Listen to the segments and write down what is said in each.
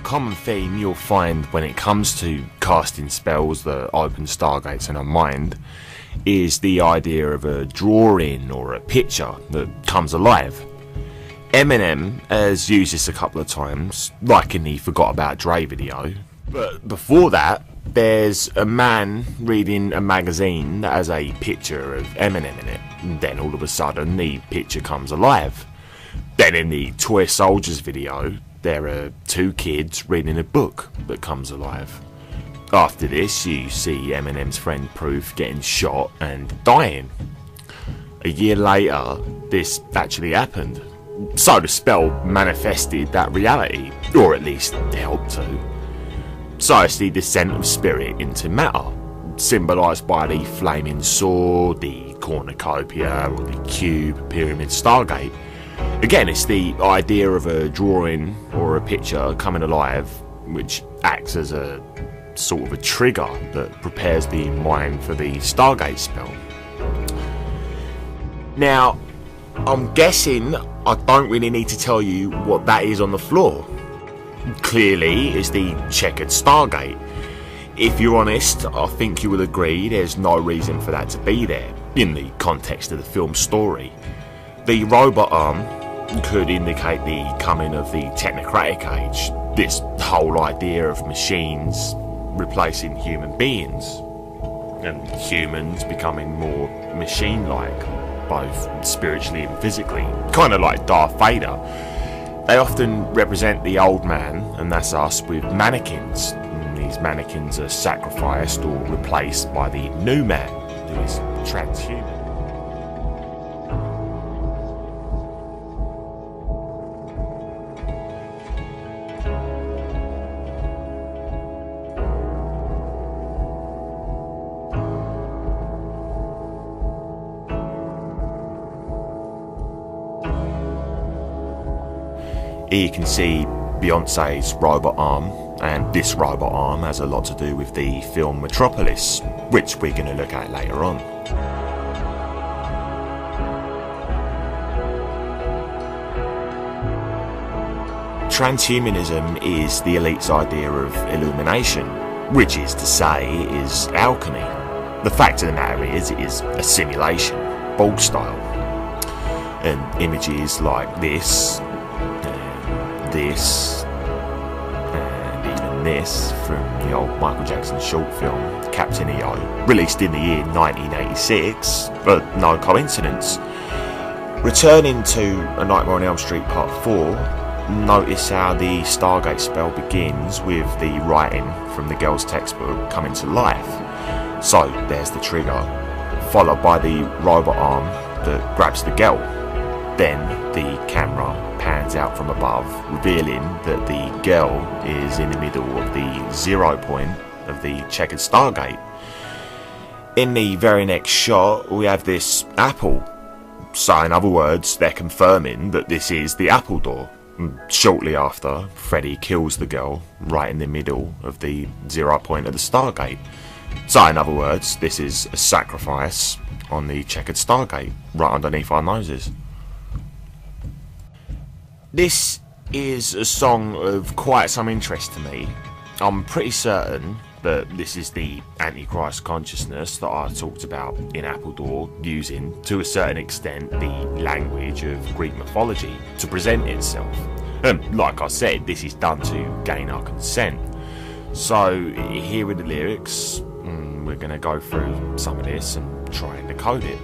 common theme you'll find when it comes to casting spells that open stargates in our mind is the idea of a drawing or a picture that comes alive. Eminem has used this a couple of times, like in the Forgot About Dre video, but before that there's a man reading a magazine that has a picture of Eminem in it, and then all of a sudden the picture comes alive. Then in the Toy Soldiers video there are two kids reading a book that comes alive. After this you see Eminem's friend Proof getting shot and dying. A year later this actually happened, so the spell manifested that reality, or at least helped to. So it's the descent of spirit into matter, symbolised by the flaming sword, the cornucopia or the cube pyramid stargate. Again, it's the idea of a drawing or a picture coming alive, which acts as a sort of a trigger that prepares the mind for the stargate spell. Now, I'm guessing I don't really need to tell you what that is on the floor. Clearly, it's the checkered stargate. If you're honest, I think you will agree there's no reason for that to be there, in the context of the film's story. The robot arm could indicate the coming of the technocratic age, this whole idea of machines replacing human beings, and humans becoming more machine-like, both spiritually and physically, kind of like Darth Vader. They often represent the old man, and that's us, with mannequins. And these mannequins are sacrificed or replaced by the new man, who is transhuman. Here you can see Beyonce's robot arm, and this robot arm has a lot to do with the film Metropolis, which we're going to look at later on. Transhumanism is the elite's idea of illumination, which is to say is alchemy. The fact of the matter is it is a simulation, Borg style, and images like this, and even this from the old Michael Jackson short film Captain EO, released in the year 1986, but no coincidence. Returning to A Nightmare on Elm Street Part 4, notice how the Stargate spell begins with the writing from the girl's textbook coming to life. So there's the trigger, followed by the robot arm that grabs the girl. Then the camera pans out from above, revealing that the girl is in the middle of the 0 point of the checkered stargate. In the very next shot we have this apple, so in other words they're confirming that this is the apple door. Shortly after, Freddy kills the girl right in the middle of the 0 point of the stargate. So in other words, this is a sacrifice on the checkered stargate right underneath our noses. This is a song of quite some interest to me. I'm pretty certain that this is the Antichrist consciousness that I talked about in Appledore, using to a certain extent the language of Greek mythology to present itself. And like I said, this is done to gain our consent. So here are the lyrics. We're going to go through some of this and try and decode it.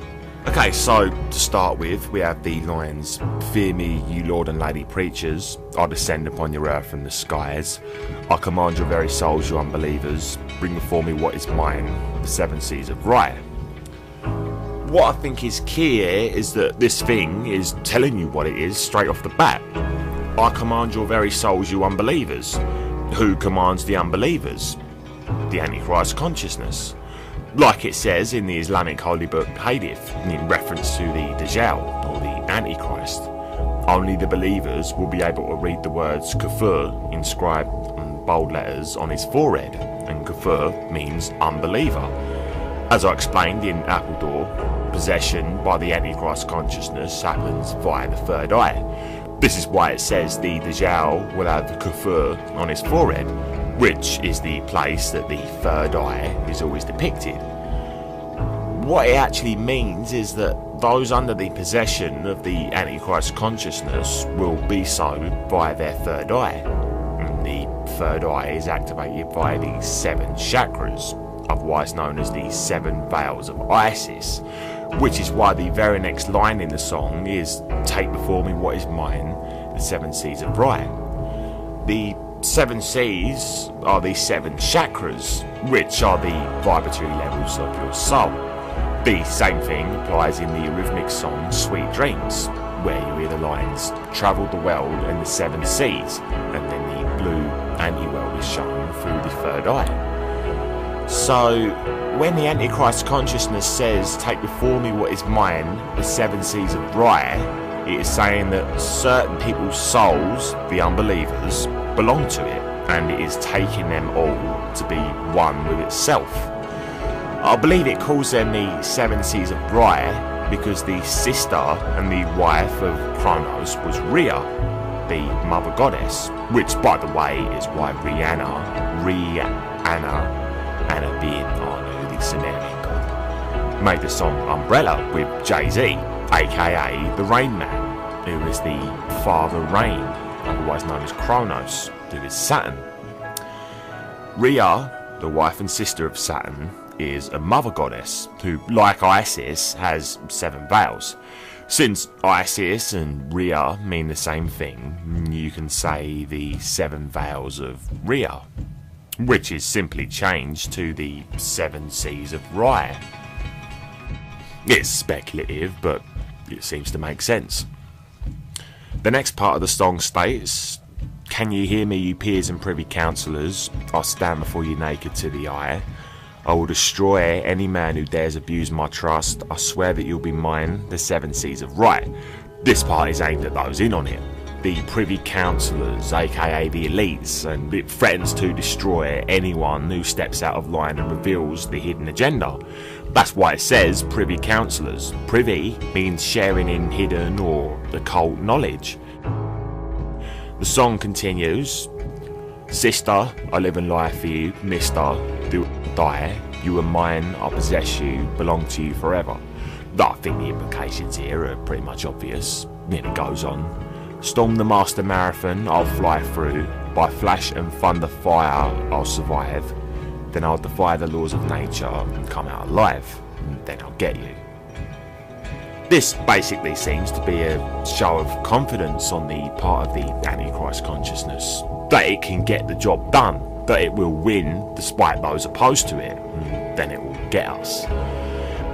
Okay, so to start with, we have the lines, "Fear me, you Lord and Lady preachers, I descend upon your earth from the skies. I command your very souls, you unbelievers, bring before me what is mine, the 7 seas of rye." What I think is key here is that this thing is telling you what it is straight off the bat. I command your very souls, you unbelievers. Who commands the unbelievers? The Antichrist consciousness. Like it says in the Islamic holy book Hadith, in reference to the Dajjal, or the Antichrist. Only the believers will be able to read the words Kafir inscribed in bold letters on his forehead, and Kafir means unbeliever. As I explained in Appledore, possession by the Antichrist consciousness happens via the third eye, This is why it says the Dajjal will have Kufur on his forehead, which is the place that the third eye is always depicted. What it actually means is that those under the possession of the Antichrist consciousness will be so by their third eye. And the third eye is activated by the 7 chakras, otherwise known as the 7 veils of Isis, which is why the very next line in the song is "Take before me what is mine, the 7 seas of Rye." The 7 seas are the 7 chakras, which are the vibratory levels of your soul. The same thing applies in the rhythmic song Sweet Dreams, where you hear the lines "Travelled the world and the 7 seas," and then the blue anti-world is shown through the third eye. So, when the Antichrist consciousness says, "Take before me what is mine, the 7 seas of Rye," it is saying that certain people's souls, the unbelievers, belong to it, and it is taking them all to be one with itself. I believe it calls them the 7 seas of Rye because the sister and the wife of Kronos was Rhea, the mother goddess, which by the way is why Anna being Anu, the Sumerian god, made the song Umbrella with Jay-Z, aka the Rain Man, who is the father Rain, otherwise known as Kronos, who is Saturn. Rhea, the wife and sister of Saturn, is a mother goddess who, like Isis, has 7 veils. Since Isis and Rhea mean the same thing, you can say the 7 veils of Rhea, which is simply changed to the 7 seas of Rye. It's speculative, but it seems to make sense. The next part of the song states, "Can you hear me, you peers and privy councillors? I'll stand before you naked to the eye. I will destroy any man who dares abuse my trust. I swear that you'll be mine, the 7 seas of Rye." This part is aimed at those in on it, the privy councillors, aka the elites, and it threatens to destroy anyone who steps out of line and reveals the hidden agenda. That's why it says privy councillors. Privy means sharing in hidden or occult knowledge. The song continues, "Sister, I live and lie for you. Mister, do die. You are mine, I possess you, belong to you forever." I think the implications here are pretty much obvious. Then it goes on, "Storm the master marathon, I'll fly through. By flash and thunder fire, I'll survive. Then I'll defy the laws of nature and come out alive. And then I'll get you." This basically seems to be a show of confidence on the part of the Antichrist consciousness, that it can get the job done, that it will win despite those opposed to it, and then it will get us.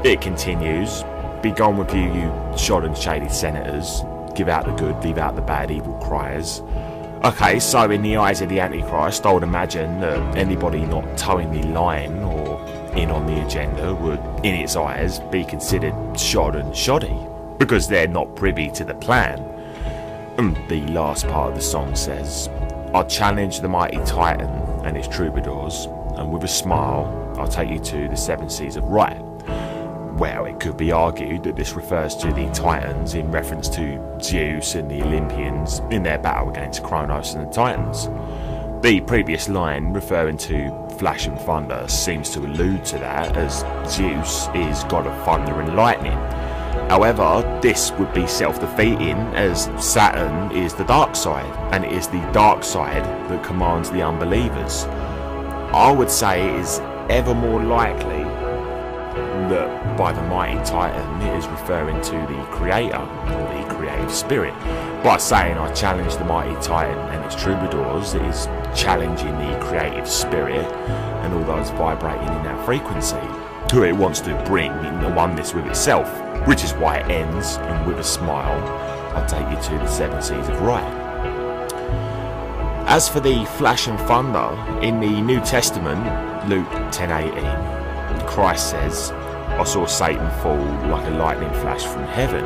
It continues, "Be gone with you, you shod and shaded senators. Give out the good, leave out the bad, evil criers." Okay, so in the eyes of the Antichrist, I would imagine that anybody not towing the line or in on the agenda would, in its eyes, be considered shod and shoddy, because they're not privy to the plan. And the last part of the song says, "I'll challenge the mighty Titan and its troubadours, and with a smile, I'll take you to the 7 seas of Rye." Well, it could be argued that this refers to the Titans in reference to Zeus and the Olympians in their battle against Kronos and the Titans. The previous line referring to flash and thunder seems to allude to that, as Zeus is god of thunder and lightning. However, this would be self-defeating, as Saturn is the dark side, and it is the dark side that commands the unbelievers. I would say it is ever more likely that by the mighty Titan it is referring to the creator, or the creative spirit. By saying "I challenge the mighty Titan and its troubadours," it is challenging the creative spirit and all those vibrating in that frequency, who it wants to bring into oneness with itself, which is why it ends, "And with a smile, I'll take you to the 7 seas of Rye." As for the flash and thunder, in the New Testament, Luke 10:18, Christ says, "I saw Satan fall like a lightning flash from heaven."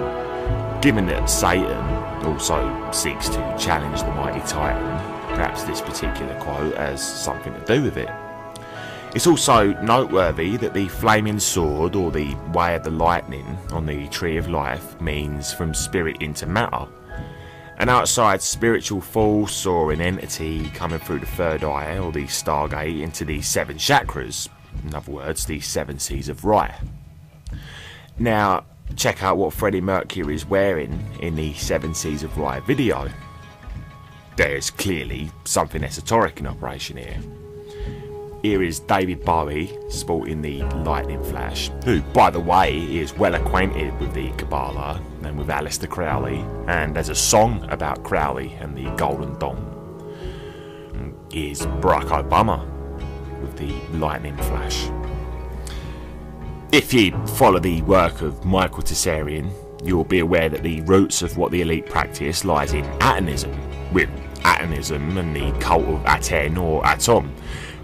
Given that Satan also seeks to challenge the mighty Titan, perhaps this particular quote has something to do with it. It's also noteworthy that the flaming sword, or the way of the lightning on the tree of life, means from spirit into matter. an outside spiritual force or an entity coming through the third eye or the stargate into the 7 chakras, in other words, the 7 seas of Rye. Now, check out what Freddie Mercury is wearing in the 7 Seas of Rye video. There's clearly something esoteric in operation here. Here is David Bowie sporting the lightning flash, who, by the way, is well acquainted with the Kabbalah and with Aleister Crowley, and there's a song about Crowley and the Golden Dawn. Here's Barack Obama with the lightning flash. If you follow the work of Michael Tessarian, you'll be aware that the roots of what the elite practice lies in Atonism, with Atonism and the cult of Aten or Atom.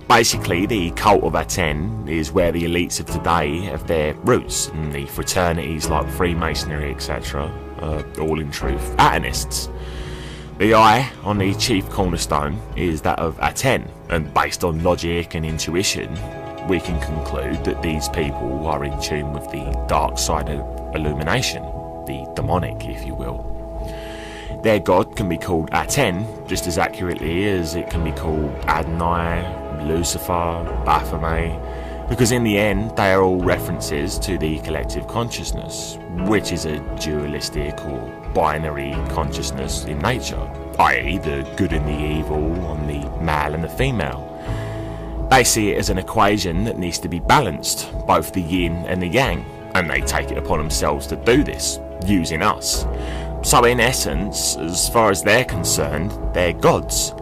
Basically, the cult of Aten is where the elites of today have their roots, and the fraternities like Freemasonry, etc., are all in truth Atonists. The eye on the chief cornerstone is that of Aten, and based on logic and intuition, we can conclude that these people are in tune with the dark side of illumination, the demonic, if you will. Their god can be called Aten just as accurately as it can be called Adonai, Lucifer, Baphomet, because in the end they are all references to the collective consciousness, which is a dualistic or binary consciousness in nature, i.e. the good and the evil on the male and the female. They see it as an equation that needs to be balanced, both the yin and the yang, and they take it upon themselves to do this, using us. So in essence, as far as they're concerned, they're gods.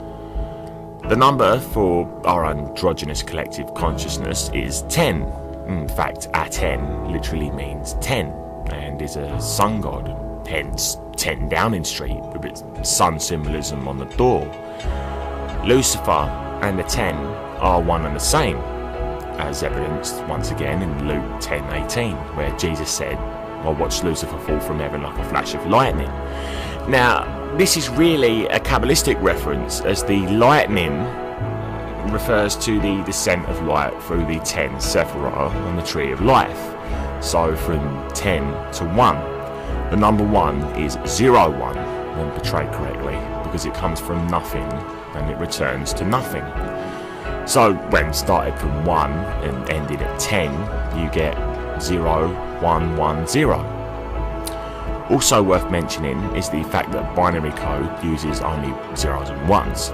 The number for our androgynous collective consciousness is 10. In fact, Aten literally means 10, and is a sun god, hence 10 Downing Street, with its sun symbolism on the door. Lucifer and the 10 are one and the same, as evidenced once again in Luke 10:18, where Jesus said, "I watched Lucifer fall from heaven like a flash of lightning." Now, this is really a Kabbalistic reference, as the lightning refers to the descent of light through the 10 Sephirah on the Tree of Life. So from 10 to 1, the number 1 is 01 when portrayed correctly, because it comes from nothing and it returns to nothing. So when started from 1 and ended at 10, you get 0110. Also worth mentioning is the fact that binary code uses only 0s and 1s.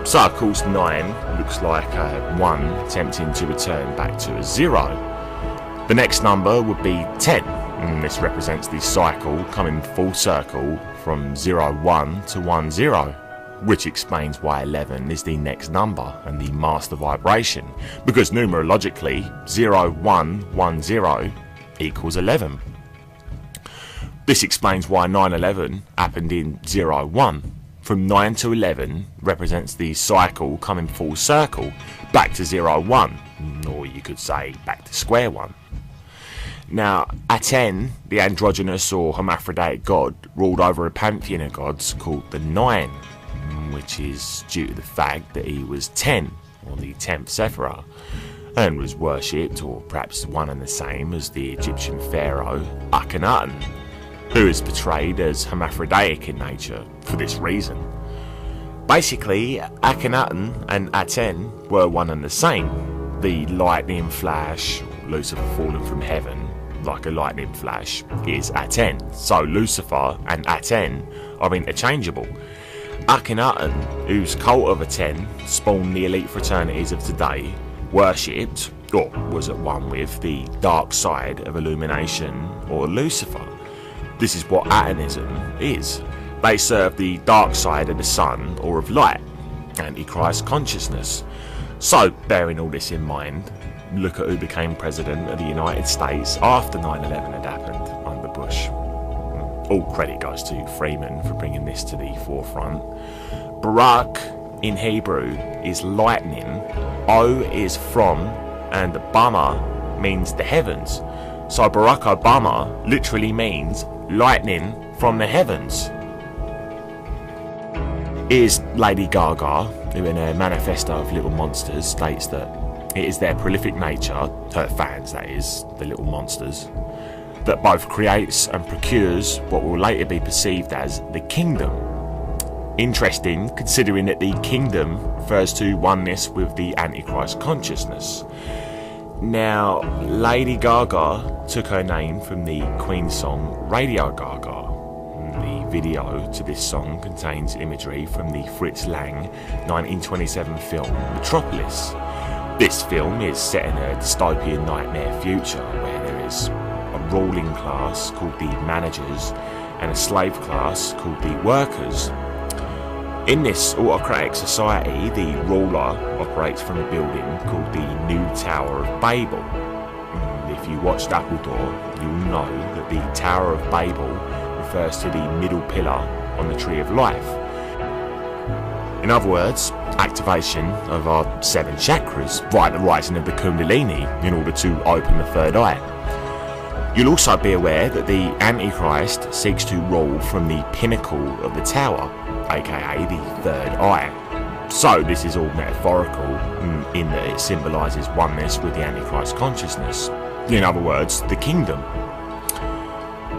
So of course 9 looks like a 1 attempting to return back to a 0. The next number would be 10, and this represents the cycle coming full circle from 01 to 10. Which explains why 11 is the next number and the master vibration, because numerologically 0110 equals 11. This explains why 9/11 happened in 01. From 9 to 11 represents the cycle coming full circle back to 01, or you could say back to square one. Now, Aten, the androgynous or hermaphroditic god, ruled over a pantheon of gods called the Nine, which is due to the fact that he was 10, or the 10th Sephirah, and was worshipped, or perhaps one and the same, as the Egyptian pharaoh Akhenaten, who is portrayed as hermaphroditic in nature for this reason. Basically, Akhenaten and Aten were one and the same. The lightning flash, or Lucifer falling from heaven like a lightning flash, is Aten, so Lucifer and Aten are interchangeable. Akhenaten, whose cult of Aten spawned the elite fraternities of today, worshipped, or was at one with, the dark side of illumination, or Lucifer. This is what Atonism is. They serve the dark side of the sun or of light, Antichrist consciousness. So, bearing all this in mind, look at who became President of the United States after 9/11 had happened under Bush. All credit goes to Freeman for bringing this to the forefront. Barak in Hebrew is lightning, O is from, and Obama means the heavens. So Barack Obama literally means lightning from the heavens. Here's Lady Gaga, who in her manifesto of Little Monsters states that it is their prolific nature, her fans that is, the Little Monsters, that both creates and procures what will later be perceived as the kingdom, Interesting, considering that the kingdom refers to oneness with the Antichrist consciousness. Now, Lady Gaga took her name from the Queen song Radio Gaga. The video to this song contains imagery from the Fritz Lang 1927 film Metropolis. This film is set in a dystopian nightmare future where there is a ruling class called the managers and a slave class called the workers. In this autocratic society, the ruler operates from a building called the New Tower of Babel. And if you watched Appledore, you'll know that the Tower of Babel refers to the middle pillar on the Tree of Life. In other words, activation of our 7 chakras, right, the rising of the Kundalini in order to open the third eye. You'll also be aware that the Antichrist seeks to rule from the pinnacle of the tower, aka the third eye. So this is all metaphorical in that it symbolises oneness with the Antichrist consciousness. In other words, the kingdom.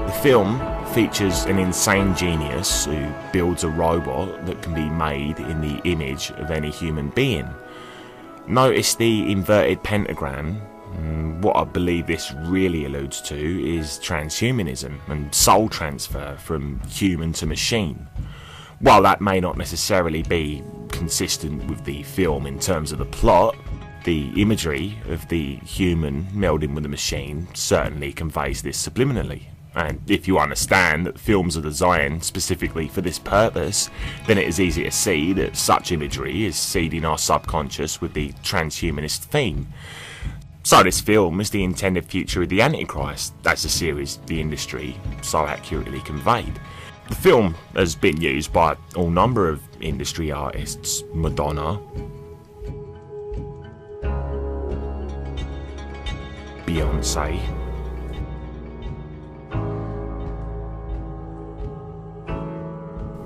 The film features an insane genius who builds a robot that can be made in the image of any human being. Notice the inverted pentagram. What I believe this really alludes to is transhumanism and soul transfer from human to machine. While that may not necessarily be consistent with the film in terms of the plot, the imagery of the human melding with the machine certainly conveys this subliminally. And if you understand that films are designed specifically for this purpose, then it is easy to see that such imagery is seeding our subconscious with the transhumanist theme. So this film is the intended future of the Antichrist, as the series the industry so accurately conveyed. The film has been used by all number of industry artists: Madonna, Beyonce,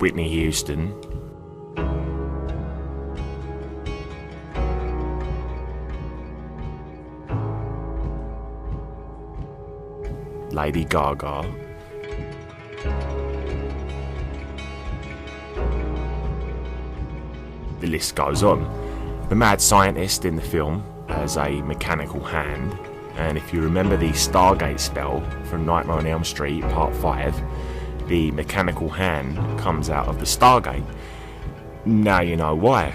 Whitney Houston, Lady Gaga, the list goes on. The mad scientist in the film has a mechanical hand, and if you remember the Stargate spell from Nightmare on Elm Street Part 5, the mechanical hand comes out of the Stargate. Now you know why.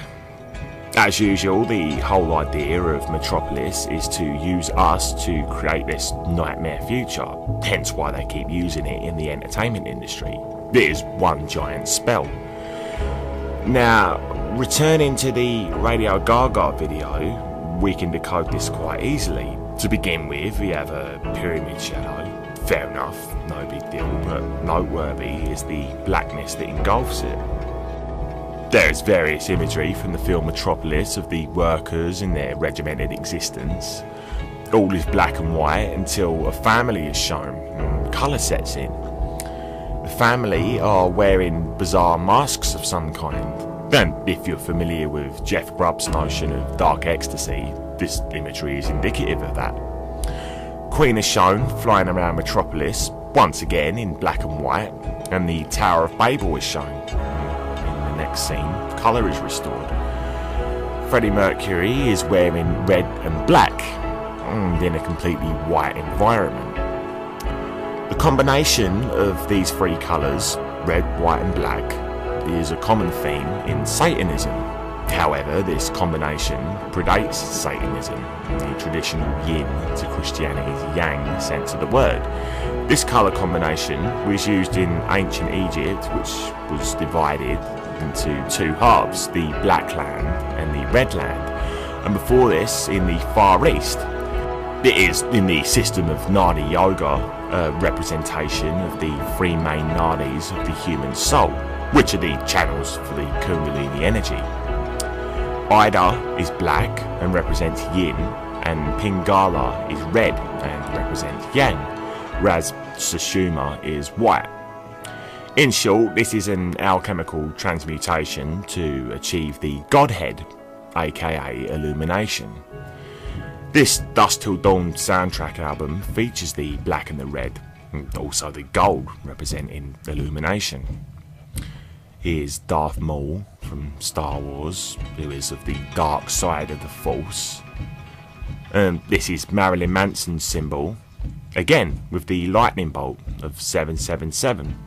As usual, the whole idea of Metropolis is to use us to create this nightmare future, hence why they keep using it in the entertainment industry. It is one giant spell. Now, returning to the Radio Gaga video, we can decode this quite easily. To begin with, we have a pyramid shadow. Fair enough, no big deal, but noteworthy is the blackness that engulfs it. There is various imagery from the film Metropolis of the workers in their regimented existence. All is black and white until a family is shown and colour sets in. The family are wearing bizarre masks of some kind. And if you're familiar with Jeff Grubb's notion of dark ecstasy, this imagery is indicative of that. Queen is shown flying around Metropolis, once again in black and white, and the Tower of Babel is shown. In the next scene, colour is restored. Freddie Mercury is wearing red and black, and in a completely white environment. The combination of these 3 colours, red, white and black, is a common theme in Satanism. However, this combination predates Satanism, the traditional yin to Christianity's yang sense of the word. This colour combination was used in ancient Egypt, which was divided into 2 halves, the Black Land and the Red Land, and before this in the Far East. It is, in the system of Nadi Yoga, a representation of the 3 main nadis of the human soul, which are the channels for the Kundalini energy. Ida is black and represents yin, and Pingala is red and represents yang, whereas Sushuma is white. In short, this is an alchemical transmutation to achieve the Godhead, aka illumination. This Dusk Till Dawn soundtrack album features the black and the red, and also the gold representing illumination. Here's Darth Maul from Star Wars, who is of the dark side of the Force. This is Marilyn Manson's symbol, again with the lightning bolt of 777.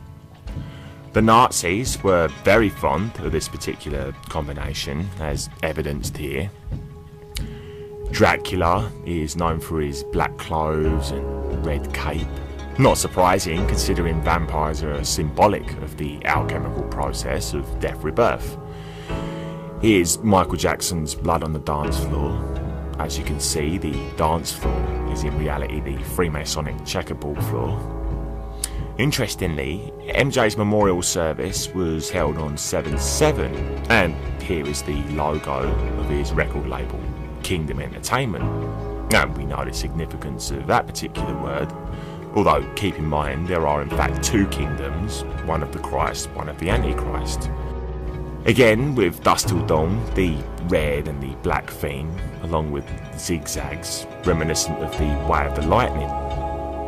The Nazis were very fond of this particular combination, as evidenced here. Dracula is known for his black clothes and red cape. Not surprising, considering vampires are symbolic of the alchemical process of death rebirth. Here's Michael Jackson's Blood on the Dance Floor. As you can see, the dance floor is in reality the Freemasonic checkerboard floor. Interestingly, MJ's memorial service was held on 7/7, and here is the logo of his record label, Kingdom Entertainment. Now, we know the significance of that particular word, although keep in mind there are in fact two kingdoms, one of the Christ, one of the Antichrist. Again, with Dusk Till Dawn, the red and the black theme, along with zigzags, reminiscent of the Way of the Lightning.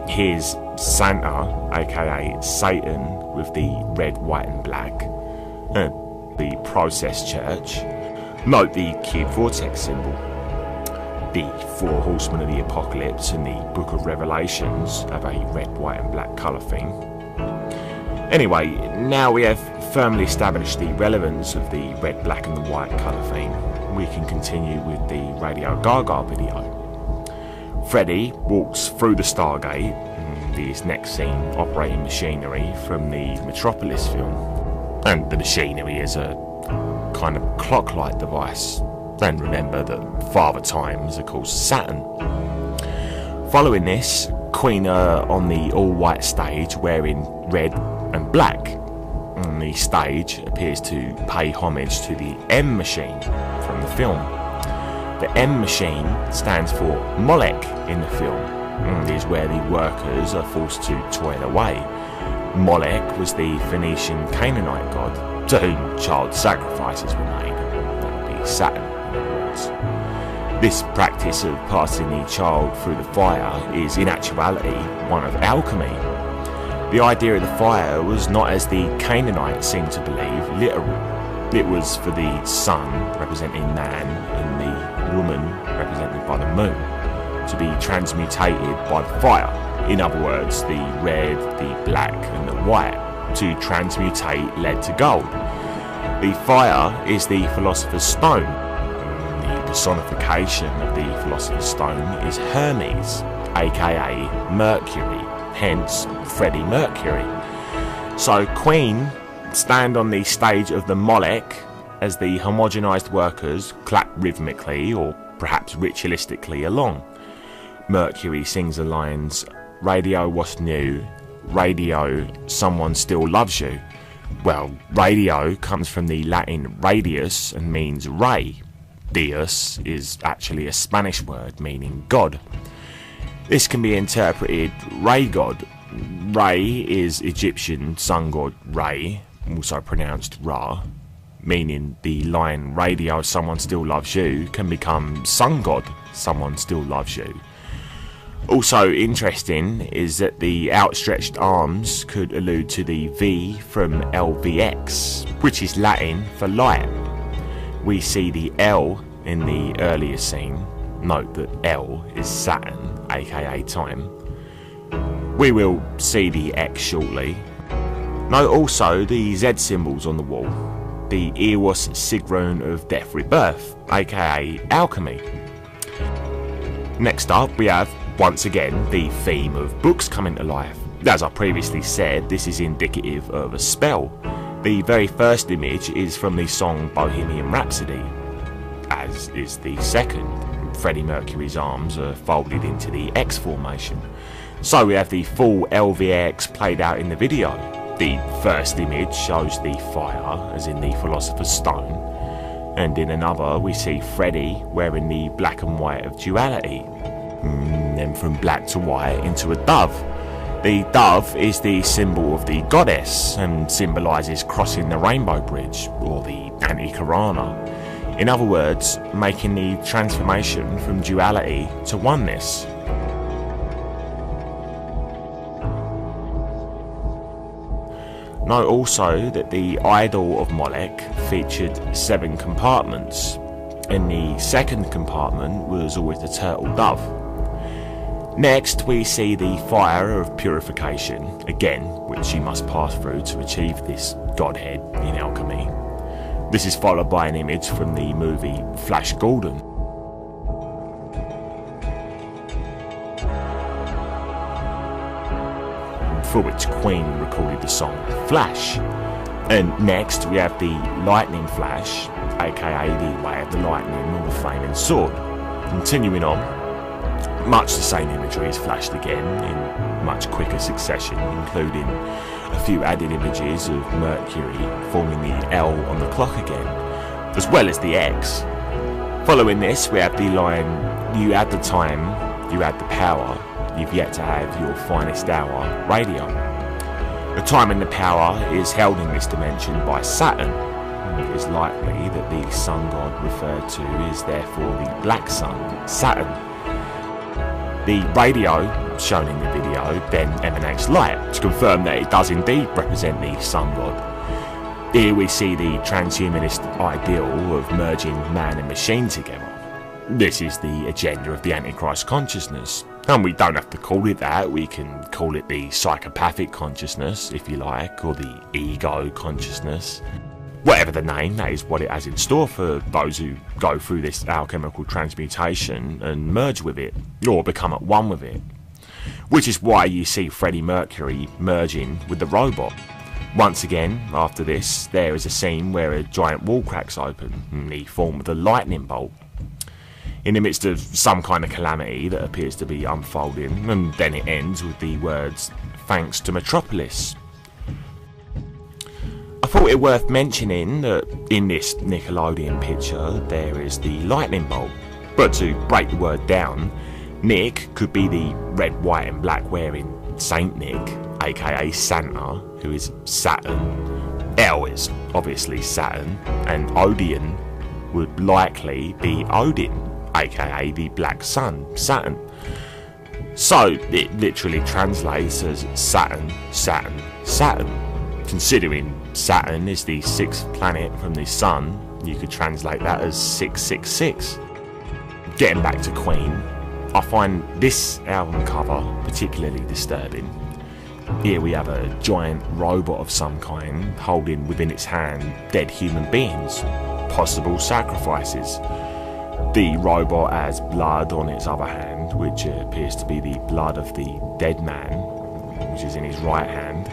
Here's Santa, aka Satan, with the red, white and black. The Process Church. Note the cube vortex symbol. The four horsemen of the apocalypse and the book of Revelations have a red, white and black colour theme. Anyway, now we have firmly established the relevance of the red, black and the white colour theme, we can continue with the Radio Gaga video. Freddy walks through the Stargate, and his next scene operating machinery from the Metropolis film. And the machinery is a kind of clock-like device. And remember that Father Time is of course Saturn. Following this, Queen are on the all-white stage wearing red and black. And the stage appears to pay homage to the M machine from the film. The M machine stands for Molech in the film, and is where the workers are forced to toil away. Molech was the Phoenician Canaanite god to whom child sacrifices were made. That would be Saturn, in other words. This practice of passing the child through the fire is in actuality one of alchemy. The idea of the fire was not, as the Canaanites seem to believe, literal. It was for the sun, representing man, and the woman, represented by the moon, to be transmutated by the fire. In other words, the red, the black and the white, to transmutate lead to gold. The fire is the Philosopher's Stone. The personification of the Philosopher's Stone is Hermes, aka Mercury, hence Freddie Mercury. So Queen stand on the stage of the Molech as the homogenised workers clap rhythmically or perhaps ritualistically along. Mercury sings the lines, "Radio, what's new? Radio, someone still loves you." Well, radio comes from the Latin radius and means ray. Deus is actually a Spanish word meaning God. This can be interpreted Ray God. Ray is Egyptian sun god Ray, also pronounced Ra, meaning the line "Radio, someone still loves you" can become sun god, someone still loves you. Also interesting is that the outstretched arms could allude to the V from LVX, which is Latin for light. We see the L in the earlier scene. Note that L is Saturn, aka time. We will see the X shortly. Note also the Z symbols on the wall. The Eos Sigrun of Death Rebirth, aka alchemy. Next up we have, once again, the theme of books coming to life. As I previously said, this is indicative of a spell. The very first image is from the song Bohemian Rhapsody, as is the second. Freddie Mercury's arms are folded into the X formation. So we have the full LVX played out in the video. The first image shows the fire, as in the Philosopher's Stone, and in another we see Freddie wearing the black and white of duality. Then from black to white into a dove. The dove is the symbol of the goddess and symbolises crossing the rainbow bridge, or the Anti-Karana. In other words, making the transformation from duality to oneness. Note also that the idol of Molech featured 7 compartments. In the second compartment was always the turtle dove. Next we see the fire of purification, again, which she must pass through to achieve this godhead in alchemy. This is followed by an image from the movie Flash Gordon. For which Queen recorded the song Flash. And next we have the lightning flash, aka the way of the lightning or the flaming sword. Continuing on, much the same imagery is flashed again in much quicker succession, including a few added images of Mercury forming the L on the clock again, as well as the X. Following this we have the line, "You had the time, you had the power, you've yet to have your finest hour, radio." The time and the power is held in this dimension by Saturn. It is likely that the sun god referred to is therefore the black sun, Saturn. The radio, shown in the video, then emanates light to confirm that it does indeed represent the sun god. Here we see the transhumanist ideal of merging man and machine together. This is the agenda of the Antichrist consciousness. And we don't have to call it that, we can call it the psychopathic consciousness, if you like, or the ego consciousness. Whatever the name, that is what it has in store for those who go through this alchemical transmutation and merge with it, or become at one with it. Which is why you see Freddie Mercury merging with the robot. Once again, after this, there is a scene where a giant wall cracks open in the form of a lightning bolt. In the midst of some kind of calamity that appears to be unfolding, and then it ends with the words, "Thanks to Metropolis." I thought it worth mentioning that in this Nickelodeon picture there is the lightning bolt, but to break the word down, Nick could be the red, white and black wearing Saint Nick, aka Santa, who is Saturn. L is obviously Saturn, and Odeon would likely be Odin, aka the black sun, Saturn. So it literally translates as Saturn, Saturn, Saturn. Considering Saturn is the 6th planet from the sun, you could translate that as 666. Getting back to Queen, I find this album cover particularly disturbing. Here we have a giant robot of some kind holding within its hand dead human beings, possible sacrifices. The robot has blood on its other hand, which appears to be the blood of the dead man, which is in his right hand.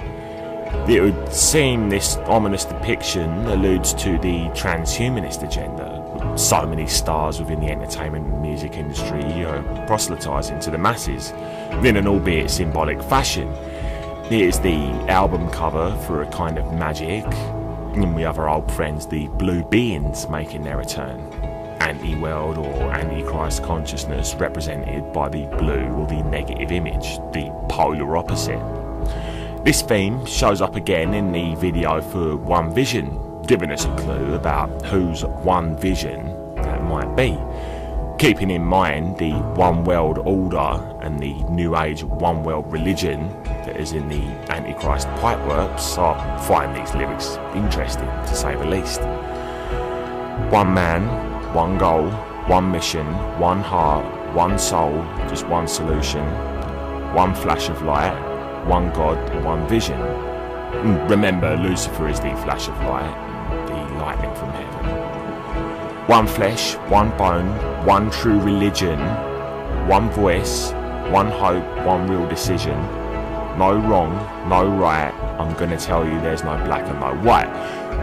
It would seem this ominous depiction alludes to the transhumanist agenda. So many stars within the entertainment and music industry proselytising to the masses, in an albeit symbolic fashion. Here's the album cover for A Kind of Magic, and we have our old friends the Blue Beings making their return. Anti-world or Antichrist consciousness represented by the blue or the negative image, the polar opposite. This theme shows up again in the video for One Vision, giving us a clue about whose one vision that might be. Keeping in mind the one world order and the new age one world religion that is in the Antichrist pipeworks, I find these lyrics interesting to say the least. One man, one goal, one mission, one heart, one soul, just one solution, one flash of light, one God, one vision. Remember, Lucifer is the flash of light, the lightning from heaven. One flesh, one bone, one true religion, one voice, one hope, one real decision. No wrong, no right, I'm gonna tell you there's no black and no white.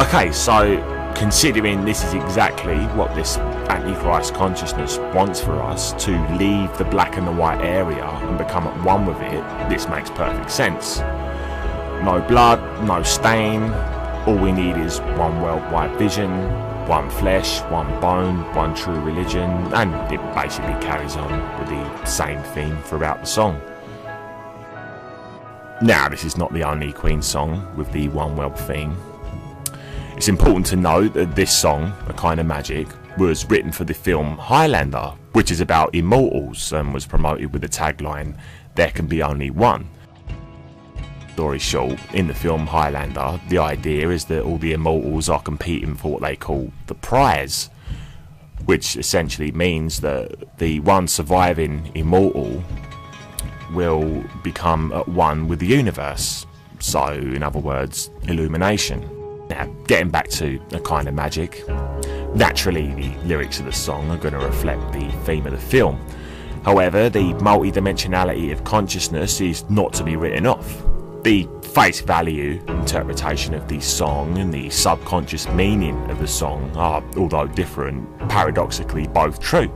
Okay, so considering this is exactly what this Antichrist consciousness wants for us, to leave the black and the white area and become at one with it, this makes perfect sense. No blood, no stain, all we need is one worldwide vision, one flesh, one bone, one true religion, and it basically carries on with the same theme throughout the song. Now, this is not the only Queen song with the one world theme. It's important to note that this song, A Kind of Magic, was written for the film Highlander, which is about immortals and was promoted with the tagline, "There can be only one." story short, in the film Highlander, the idea is that all the immortals are competing for what they call the prize, which essentially means that the one surviving immortal will become at one with the universe. So, in other words, illumination. Now, getting back to a kind of magic, naturally the lyrics of the song are going to reflect the theme of the film. However, the multi-dimensionality of consciousness is not to be written off. The face value interpretation of the song and the subconscious meaning of the song are, although different, paradoxically both true.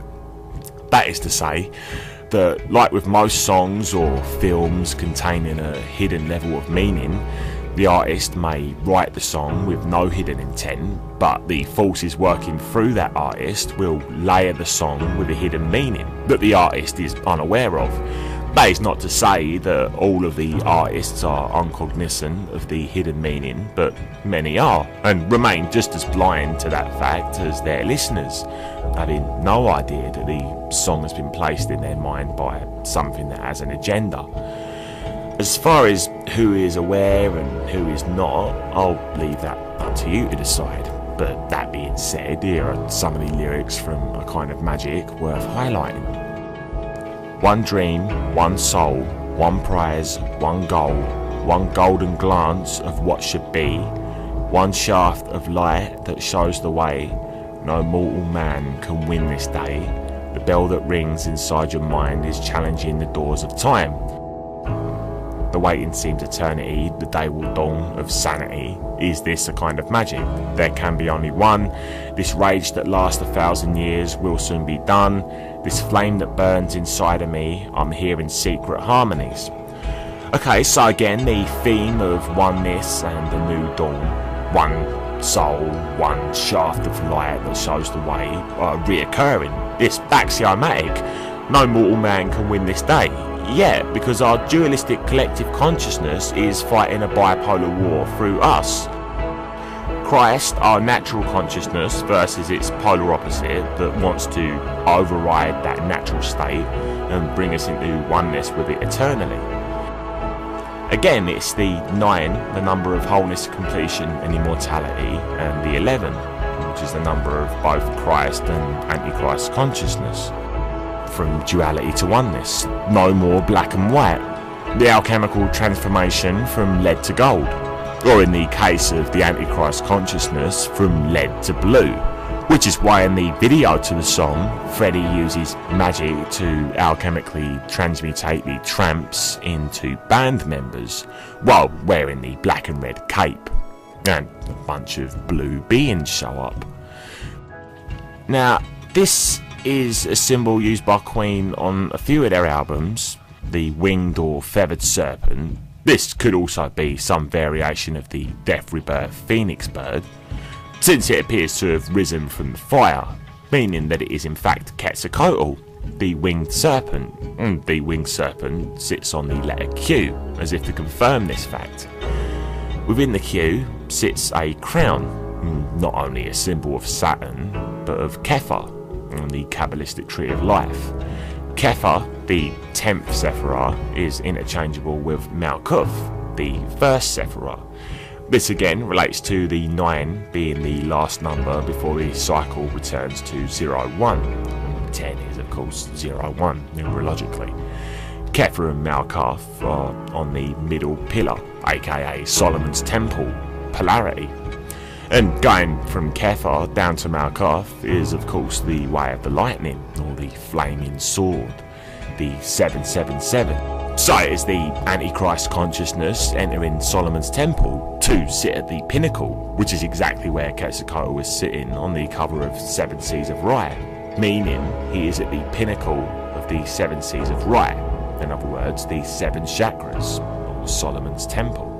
That is to say that, like with most songs or films containing a hidden level of meaning, the artist may write the song with no hidden intent, but the forces working through that artist will layer the song with a hidden meaning that the artist is unaware of. That is not to say that all of the artists are uncognizant of the hidden meaning, but many are, and remain just as blind to that fact as their listeners, having no idea that the song has been placed in their mind by something that has an agenda. As far as who is aware and who is not, I'll leave that up to you to decide. But that being said, here are some of the lyrics from A Kind of Magic worth highlighting. One dream, one soul, one prize, one goal, one golden glance of what should be, one shaft of light that shows the way. No mortal man can win this day. The bell that rings inside your mind is challenging the doors of time. The waiting seems eternity, the day will dawn of sanity. Is this a kind of magic? There can be only one. This rage that lasts 1,000 years will soon be done. This flame that burns inside of me, I'm hearing secret harmonies. Okay, so again, the theme of oneness and the new dawn. One soul, one shaft of light that shows the way are reoccurring. It's axiomatic. No mortal man can win this day. Yeah, because our dualistic collective consciousness is fighting a bipolar war through us. Christ, our natural consciousness, versus its polar opposite that wants to override that natural state and bring us into oneness with it eternally. Again, it's the 9, the number of wholeness, completion and immortality, and the 11, which is the number of both Christ and Antichrist consciousness. From duality to oneness, no more black and white. The alchemical transformation from lead to gold, or in the case of the Antichrist consciousness, from lead to blue, which is why in the video to the song, Freddie uses magic to alchemically transmutate the tramps into band members, while wearing the black and red cape, and a bunch of blue beings show up. Now, this is a symbol used by Queen on a few of their albums, the winged or feathered serpent. This could also be some variation of the death rebirth phoenix bird, since it appears to have risen from the fire, meaning that it is in fact Quetzalcoatl, the winged serpent, and the winged serpent sits on the letter Q, as if to confirm this fact. Within the Q sits a crown, not only a symbol of Saturn, but of Kepha, on the Kabbalistic tree of life. Kepha, the 10th Sephirah, is interchangeable with Malkuth, the first Sephirah. This again relates to the 9 being the last number before the cycle returns to 01. 10 is of course 01 numerologically. Kepha and Malkuth are on the middle pillar, aka Solomon's Temple, polarity. And going from Kepha down to Malkuth is of course the way of the lightning, or the flaming sword, the 777. So it is the Antichrist consciousness entering Solomon's Temple to sit at the pinnacle, which is exactly where Quetzalcoatl was sitting on the cover of 7 Seas of Rye, meaning he is at the pinnacle of the 7 Seas of Rye, in other words the 7 chakras, or Solomon's Temple.